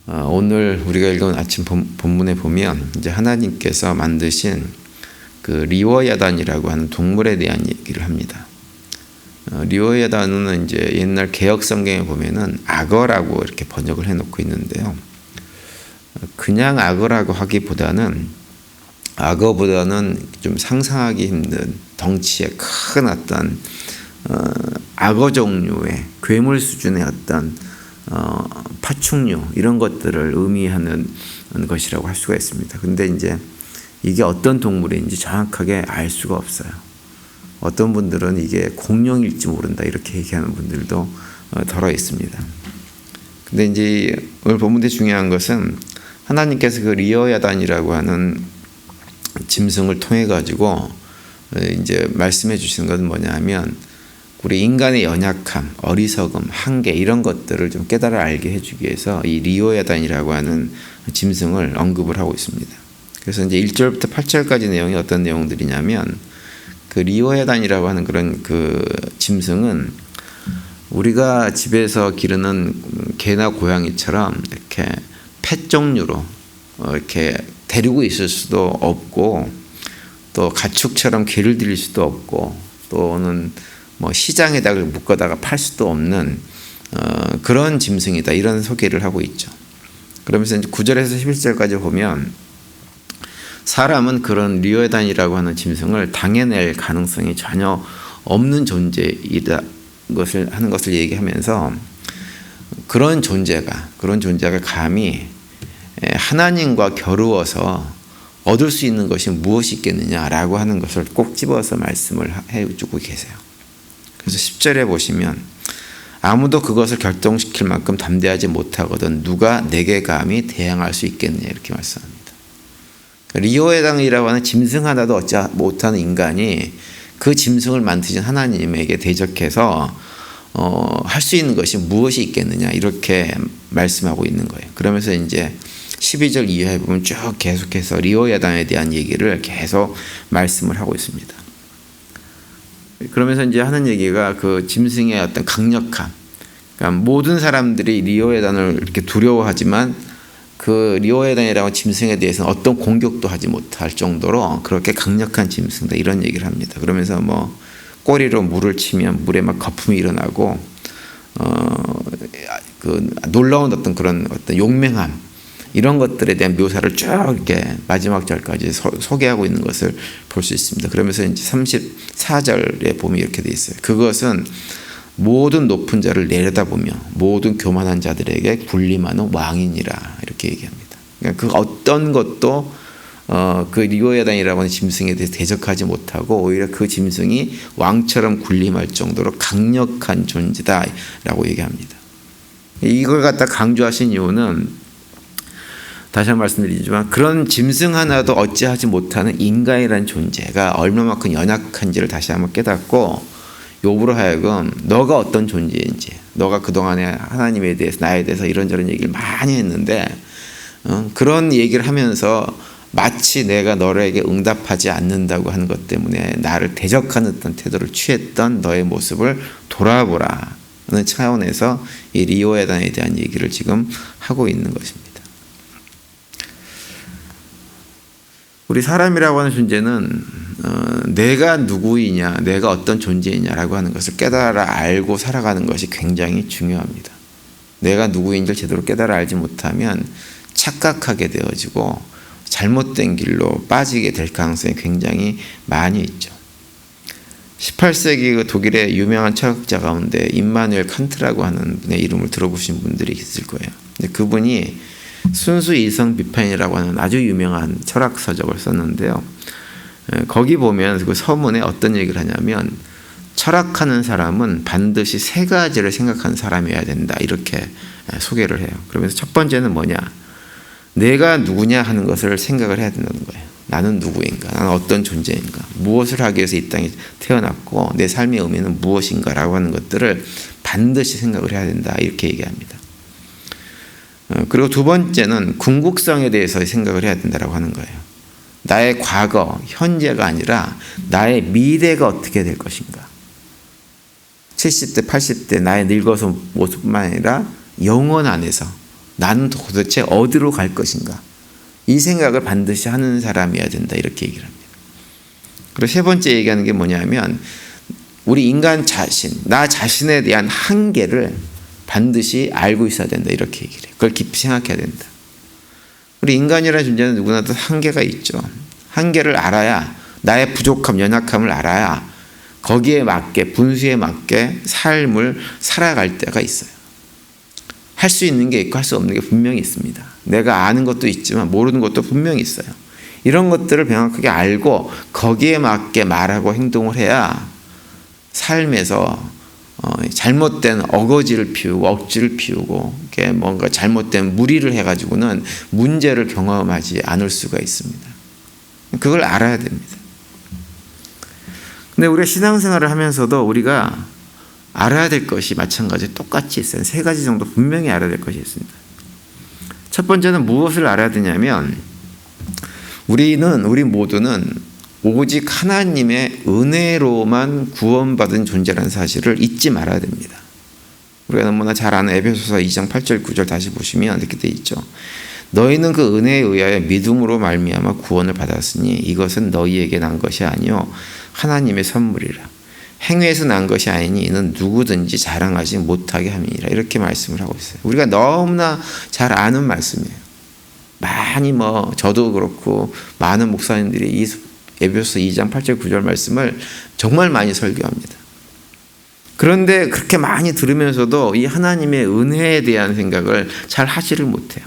오늘 우리가 읽은 아침 본문에 보면 이제 하나님께서 만드신 그 리워야단이라고 하는 동물에 대한 얘기를 합니다. 리워야단은 이제 옛날 개역 성경에 보면은 악어라고 이렇게 번역을 해놓고 있는데요. 그냥 악어라고 하기보다는 악어보다는 좀 상상하기 힘든 덩치의 큰 어떤 악어 종류의 괴물 수준의 어떤 파충류 이런 것들을 의미하는 것이라고 할 수가 있습니다. 근데 이제 이게 어떤 동물인지 정확하게 알 수가 없어요. 어떤 분들은 이게 공룡일지 모른다 이렇게 얘기하는 분들도 덜어 있습니다. 근데 이제 오늘 본문의 중요한 것은 하나님께서 그 리어야단이라고 하는 짐승을 통해 가지고 이제 말씀해 주시는 것은 뭐냐면 우리 인간의 연약함, 어리석음, 한계 이런 것들을 좀 깨달아 알게 해주기 위해서 이 리어야단이라고 하는 짐승을 언급을 하고 있습니다. 그래서 이제 1절부터 8절까지 내용이 어떤 내용들이냐면 그 리어야단이라고 하는 그런 그 짐승은 우리가 집에서 기르는 개나 고양이처럼 이렇게 펫 종류로 이렇게 데리고 있을 수도 없고 또 가축처럼 개를 들일 수도 없고 또는 뭐 시장에다가 묶어다가 팔 수도 없는 그런 짐승이다 이런 소개를 하고 있죠. 그러면서 이제 9절에서 11절까지 보면 사람은 그런 리어단이라고 하는 짐승을 당해낼 가능성이 전혀 없는 존재이다 것을 하는 것을 얘기하면서 그런 존재가 감히 하나님과 겨루어서 얻을 수 있는 것이 무엇이 있겠느냐라고 하는 것을 꼭 집어서 말씀을 해주고 계세요. 그래서 10절에 보시면 아무도 그것을 결정시킬 만큼 담대하지 못하거든 누가 내게 감히 대항할 수 있겠느냐 이렇게 말씀합니다. 리어야단이라고 하는 짐승 하나도 얻지 못하는 인간이 그 짐승을 만드신 하나님에게 대적해서 할 수 있는 것이 무엇이 있겠느냐 이렇게 말씀하고 있는 거예요. 그러면서 이제 12절 이하에 보면 쭉 계속해서 리어야단에 대한 얘기를 계속 말씀을 하고 있습니다. 그러면서 이제 하는 얘기가 그 짐승의 어떤 강력함, 그러니까 모든 사람들이 리어야단을 이렇게 두려워하지만 그 리어야단이라는 짐승에 대해서는 어떤 공격도 하지 못할 정도로 그렇게 강력한 짐승이다 이런 얘기를 합니다. 그러면서 뭐 꼬리로 물을 치면 물에 막 거품이 일어나고 그 놀라운 어떤 그런 어떤 용맹함 이런 것들에 대한 묘사를 쭉 이렇게 마지막 절까지 소개하고 있는 것을 볼 수 있습니다. 그러면서 이제 34절에 보면 이렇게 돼 있어요. 그것은 모든 높은 자를 내려다보며 모든 교만한 자들에게 군림하는 왕이니라 이렇게 얘기합니다. 그러니까 그 어떤 것도 그 리어야단이라고 하는 짐승에 대해서 대적하지 못하고 오히려 그 짐승이 왕처럼 군림할 정도로 강력한 존재다라고 얘기합니다. 이걸 갖다 강조하신 이유는 다시 한번 말씀드리지만 그런 짐승 하나도 어찌하지 못하는 인간이라는 존재가 얼마만큼 연약한지를 다시 한번 깨닫고 욥으로 하여금 너가 어떤 존재인지 너가 그동안에 하나님에 대해서 나에 대해서 이런저런 얘기를 많이 했는데 그런 얘기를 하면서 마치 내가 너에게 응답하지 않는다고 하는 것 때문에 나를 대적하는 어떤 태도를 취했던 너의 모습을 돌아보라는 차원에서 이 리어야단에 대한 얘기를 지금 하고 있는 것입니다. 우리 사람이라고 하는 존재는 내가 누구이냐, 내가 어떤 존재이냐라고 하는 것을 깨달아 알고 살아가는 것이 굉장히 중요합니다. 내가 누구인지를 제대로 깨달아 알지 못하면 착각하게 되어지고 잘못된 길로 빠지게 될 가능성이 굉장히 많이 있죠. 18세기 그 독일의 유명한 철학자 가운데 임마누엘 칸트라고 하는 분의 이름을 들어보신 분들이 있을 거예요. 근데 그분이 순수 이성 비판이라고 하는 아주 유명한 철학 서적을 썼는데요. 거기 보면 그 서문에 어떤 얘기를 하냐면 철학하는 사람은 반드시 세 가지를 생각하는 사람이어야 된다 이렇게 소개를 해요. 그러면서 첫 번째는 뭐냐? 내가 누구냐 하는 것을 생각을 해야 된다는 거예요. 나는 누구인가? 나는 어떤 존재인가? 무엇을 하기 위해서 이 땅에 태어났고 내 삶의 의미는 무엇인가라고 하는 것들을 반드시 생각을 해야 된다 이렇게 얘기합니다. 그리고 두 번째는 궁극성에 대해서 생각을 해야 된다고 하는 거예요. 나의 과거, 현재가 아니라 나의 미래가 어떻게 될 것인가. 70대, 80대 나의 늙어서 모습뿐만 아니라 영원 안에서 나는 도대체 어디로 갈 것인가? 이 생각을 반드시 하는 사람이어야 된다. 이렇게 얘기를 합니다. 그리고 세 번째 얘기하는 게 뭐냐면 우리 인간 자신, 나 자신에 대한 한계를 반드시 알고 있어야 된다. 이렇게 얘기를 해요. 그걸 깊이 생각해야 된다. 우리 인간이라는 존재는 누구나 다 한계가 있죠. 한계를 알아야 나의 부족함, 연약함을 알아야 거기에 맞게 분수에 맞게 삶을 살아갈 때가 있어요. 할 수 있는 게 있고 할 수 없는 게 분명히 있습니다. 내가 아는 것도 있지만 모르는 것도 분명히 있어요. 이런 것들을 명확하게 알고 거기에 맞게 말하고 행동을 해야 삶에서 잘못된 어거지를 피우고 억지를 피우고 뭔가 잘못된 무리를 해가지고는 문제를 경험하지 않을 수가 있습니다. 그걸 알아야 됩니다. 근데 우리가 신앙생활을 하면서도 우리가 알아야 될 것이 마찬가지 똑같이 있어요. 세 가지 정도 분명히 알아야 될 것이 있습니다. 첫 번째는 무엇을 알아야 되냐면 우리 모두는 오직 하나님의 은혜로만 구원받은 존재라는 사실을 잊지 말아야 됩니다. 우리가 너무나 잘 아는 에베소서 2장 8절 9절 다시 보시면 이렇게 돼 있죠. 너희는 그 은혜에 의하여 믿음으로 말미암아 구원을 받았으니 이것은 너희에게 난 것이 아니요 하나님의 선물이라. 행위에서 난 것이 아니니 이는 누구든지 자랑하지 못하게 함이니라. 이렇게 말씀을 하고 있어요. 우리가 너무나 잘 아는 말씀이에요. 많이 저도 그렇고 많은 목사님들이 이 에베소서 2장 8절 9절 말씀을 정말 많이 설교합니다. 그런데 그렇게 많이 들으면서도 이 하나님의 은혜에 대한 생각을 잘 하지를 못해요.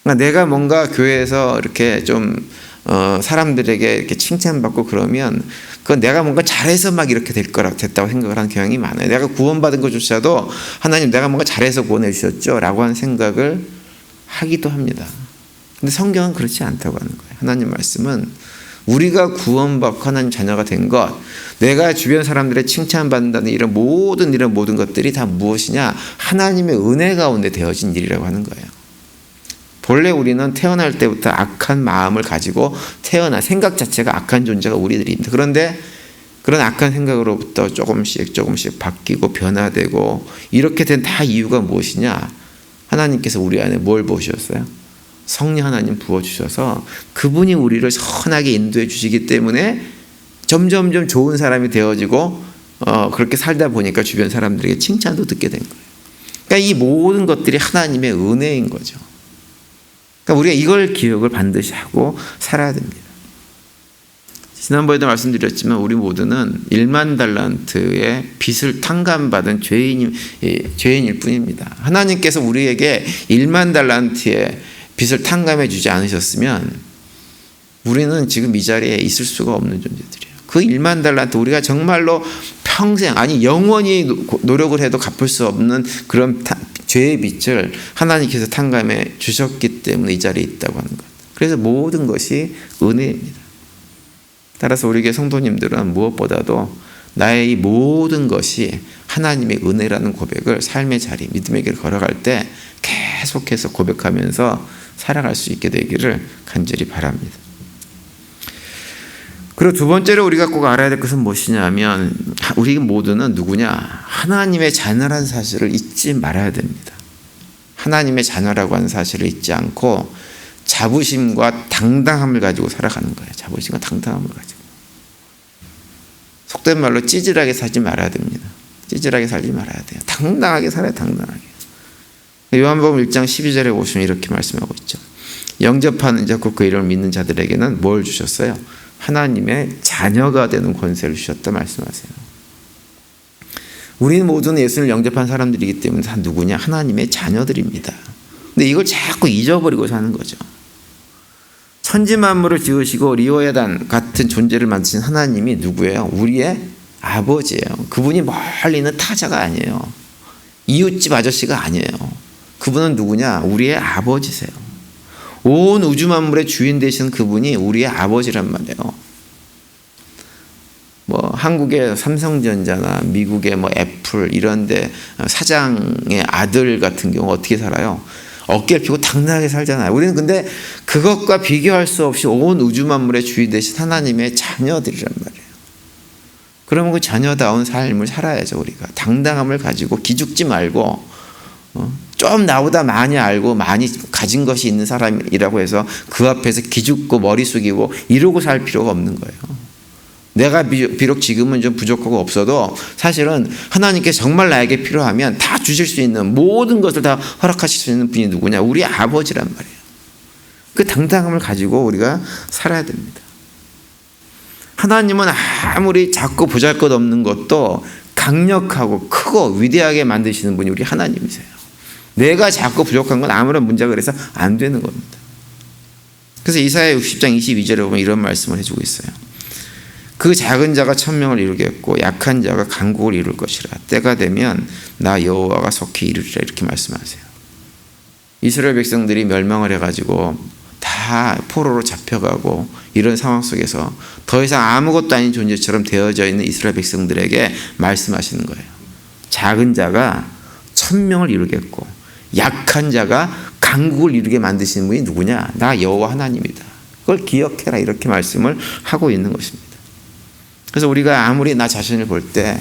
그러니까 내가 뭔가 교회에서 이렇게 좀 사람들에게 이렇게 칭찬받고 그러면 그건 내가 뭔가 잘해서 막 이렇게 됐다고 생각을 하는 경향이 많아요. 내가 구원받은 것조차도 하나님 내가 뭔가 잘해서 구원해 주셨죠 라고 하는 생각을 하기도 합니다. 근데 성경은 그렇지 않다고 하는 거예요. 하나님 말씀은 우리가 구원받고 하나님 자녀가 된 것, 내가 주변 사람들의 칭찬받는다는 이런 모든 것들이 다 무엇이냐? 하나님의 은혜 가운데 되어진 일이라고 하는 거예요. 본래 우리는 태어날 때부터 악한 마음을 가지고 생각 자체가 악한 존재가 우리들입니다. 그런데 그런 악한 생각으로부터 조금씩 바뀌고 변화되고 이렇게 된 다 이유가 무엇이냐? 하나님께서 우리 안에 뭘 부으셨어요? 성령 하나님 부어주셔서 그분이 우리를 선하게 인도해 주시기 때문에 점점점 좋은 사람이 되어지고 그렇게 살다 보니까 주변 사람들에게 칭찬도 듣게 된 거예요. 그러니까 이 모든 것들이 하나님의 은혜인 거죠. 그러니까 우리가 이걸 기억을 반드시 하고 살아야 됩니다. 지난번에도 말씀드렸지만 우리 모두는 1만 달란트의 빚을 탕감받은 죄인일 뿐입니다. 하나님께서 우리에게 1만 달란트의 빚을 탕감해 주지 않으셨으면 우리는 지금 이 자리에 있을 수가 없는 존재들이에요. 그 1만 달란트 우리가 정말로 평생 영원히 노력을 해도 갚을 수 없는 그런 죄의 빚을 하나님께서 탕감해 주셨기 때문에 이 자리에 있다고 하는 것. 그래서 모든 것이 은혜입니다. 따라서 우리 교회 성도님들은 무엇보다도 나의 이 모든 것이 하나님의 은혜라는 고백을 삶의 자리, 믿음의 길을 걸어갈 때 계속해서 고백하면서 살아갈 수 있게 되기를 간절히 바랍니다. 그리고 두 번째로 우리가 꼭 알아야 될 것은 무엇이냐면 우리 모두는 누구냐? 하나님의 자녀라는 사실을 잊지 말아야 됩니다. 하나님의 자녀라고 하는 사실을 잊지 않고 자부심과 당당함을 가지고 살아가는 거예요. 자부심과 당당함을 가지고. 속된 말로 찌질하게 살지 말아야 됩니다. 찌질하게 살지 말아야 돼요. 당당하게 살아야 당당하게. 요한복음 1장 12절에 보시면 이렇게 말씀하고 있죠. 영접하는 자 곧 그 이름을 믿는 자들에게는 뭘 주셨어요? 하나님의 자녀가 되는 권세를 주셨다 말씀하세요. 우리는 모두는 예수를 영접한 사람들이기 때문에 다 누구냐? 하나님의 자녀들입니다. 근데 이걸 자꾸 잊어버리고 사는 거죠. 천지만물을 지으시고 리오야단 같은 존재를 만드신 하나님이 누구예요? 우리의 아버지예요. 그분이 멀리 있는 타자가 아니에요. 이웃집 아저씨가 아니에요. 그분은 누구냐? 우리의 아버지세요. 온 우주 만물의 주인 되시는 그분이 우리의 아버지란 말이에요. 한국의 삼성전자나 미국의 애플 이런데 사장의 아들 같은 경우 어떻게 살아요? 어깨를 펴고 당당하게 살잖아요. 우리는 근데 그것과 비교할 수 없이 온 우주 만물의 주인 되신 하나님의 자녀들이란 말이에요. 그러면 그 자녀다운 삶을 살아야죠. 우리가 당당함을 가지고 기죽지 말고 좀 나보다 많이 알고 많이 가진 것이 있는 사람이라고 해서 그 앞에서 기죽고 머리 숙이고 이러고 살 필요가 없는 거예요. 내가 비록 지금은 좀 부족하고 없어도 사실은 하나님께 정말 나에게 필요하면 다 주실 수 있는 모든 것을 다 허락하실 수 있는 분이 누구냐? 우리 아버지란 말이에요. 그 당당함을 가지고 우리가 살아야 됩니다. 하나님은 아무리 작고 보잘것없는 것도 강력하고 크고 위대하게 만드시는 분이 우리 하나님이세요. 내가 작고 부족한 건 아무런 문제가 그래서 안 되는 겁니다. 그래서 이사야 60장 22절에 보면 이런 말씀을 해주고 있어요. 그 작은 자가 천명을 이루겠고 약한 자가 강국을 이룰 것이라. 때가 되면 나 여호와가 속히 이루리라. 이렇게 말씀하세요. 이스라엘 백성들이 멸망을 해가지고 다 포로로 잡혀가고 이런 상황 속에서 더 이상 아무것도 아닌 존재처럼 되어져 있는 이스라엘 백성들에게 말씀하시는 거예요. 작은 자가 천명을 이루겠고 약한 자가 강국을 이루게 만드시는 분이 누구냐? 나 여호와 하나님이다. 그걸 기억해라. 이렇게 말씀을 하고 있는 것입니다. 그래서 우리가 아무리 나 자신을 볼 때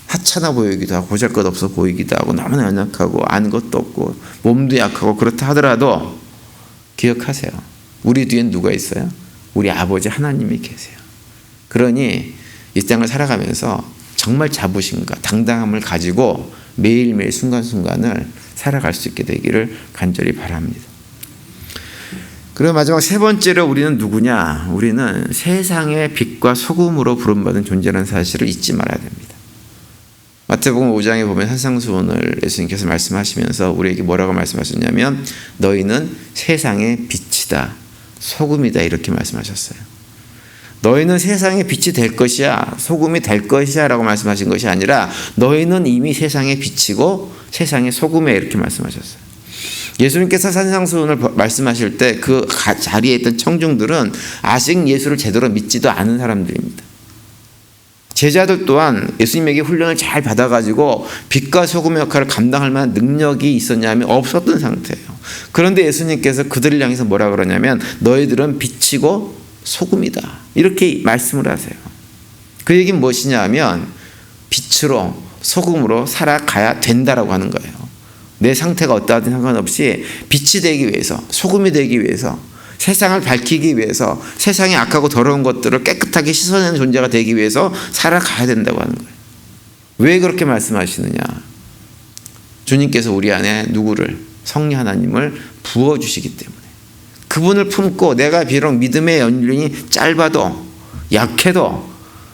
하찮아 보이기도 하고 보잘것없어 보이기도 하고 너무나 연약하고 아는 것도 없고 몸도 약하고 그렇다 하더라도 기억하세요. 우리 뒤엔 누가 있어요? 우리 아버지 하나님이 계세요. 그러니 이 땅을 살아가면서 정말 자부심과 당당함을 가지고 매일매일 순간순간을 살아갈 수 있게 되기를 간절히 바랍니다. 그리고 마지막 세 번째로 우리는 누구냐? 우리는 세상의 빛과 소금으로 부름받은 존재라는 사실을 잊지 말아야 됩니다. 마태복음 5장에 보면 산상수훈을 예수님께서 말씀하시면서 우리에게 뭐라고 말씀하셨냐면 너희는 세상의 빛이다, 소금이다 이렇게 말씀하셨어요. 너희는 세상의 빛이 될 것이야, 소금이 될 것이야 라고 말씀하신 것이 아니라 너희는 이미 세상의 빛이고 세상의 소금이야 이렇게 말씀하셨어요. 예수님께서 산상수훈을 말씀하실 때 그 자리에 있던 청중들은 아직 예수를 제대로 믿지도 않은 사람들입니다. 제자들 또한 예수님에게 훈련을 잘 받아가지고 빛과 소금의 역할을 감당할 만한 능력이 있었냐면 없었던 상태예요. 그런데 예수님께서 그들을 향해서 뭐라 그러냐면 너희들은 빛이고 소금이다 이렇게 말씀을 하세요. 그 얘기는 무엇이냐 하면 빛으로 소금으로 살아가야 된다라고 하는 거예요. 내 상태가 어떠하든 상관없이 빛이 되기 위해서 소금이 되기 위해서 세상을 밝히기 위해서 세상의 악하고 더러운 것들을 깨끗하게 씻어내는 존재가 되기 위해서 살아가야 된다고 하는 거예요. 왜 그렇게 말씀하시느냐? 주님께서 우리 안에 누구를? 성령 하나님을 부어주시기 때문에 그분을 품고 내가 비록 믿음의 연륜이 짧아도 약해도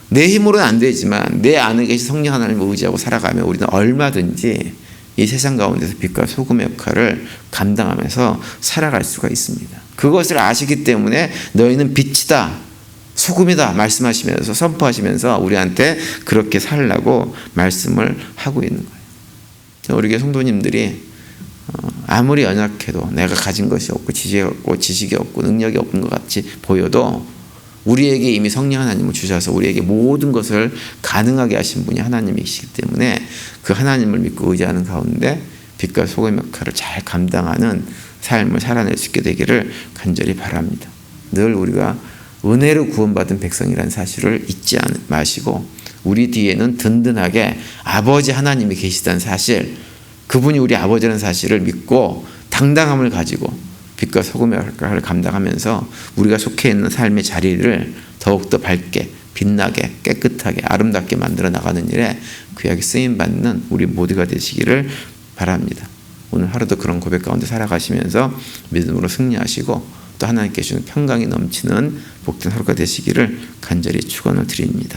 내 힘으로는 안 되지만 내 안에 계신 성령 하나님을 의지하고 살아가면 우리는 얼마든지 이 세상 가운데서 빛과 소금의 역할을 감당하면서 살아갈 수가 있습니다. 그것을 아시기 때문에 너희는 빛이다, 소금이다 말씀하시면서 선포하시면서 우리한테 그렇게 살라고 말씀을 하고 있는 거예요. 우리 교회 성도님들이 아무리 연약해도 내가 가진 것이 없고 지식이 없고 능력이 없는 것 같이 보여도 우리에게 이미 성령 하나님을 주셔서 우리에게 모든 것을 가능하게 하신 분이 하나님이시기 때문에 그 하나님을 믿고 의지하는 가운데 빛과 소금의 역할을 잘 감당하는 삶을 살아낼 수 있게 되기를 간절히 바랍니다. 늘 우리가 은혜로 구원받은 백성이라는 사실을 잊지 마시고 우리 뒤에는 든든하게 아버지 하나님이 계시다는 사실, 그분이 우리 아버지라는 사실을 믿고 당당함을 가지고 빛과 소금의 역할을 감당하면서 우리가 속해 있는 삶의 자리를 더욱더 밝게 빛나게 깨끗하게 아름답게 만들어 나가는 일에 귀하게 쓰임받는 우리 모두가 되시기를 바랍니다. 오늘 하루도 그런 고백 가운데 살아가시면서 믿음으로 승리하시고 또 하나님께 주시는 평강이 넘치는 복된 하루가 되시기를 간절히 축원을 드립니다.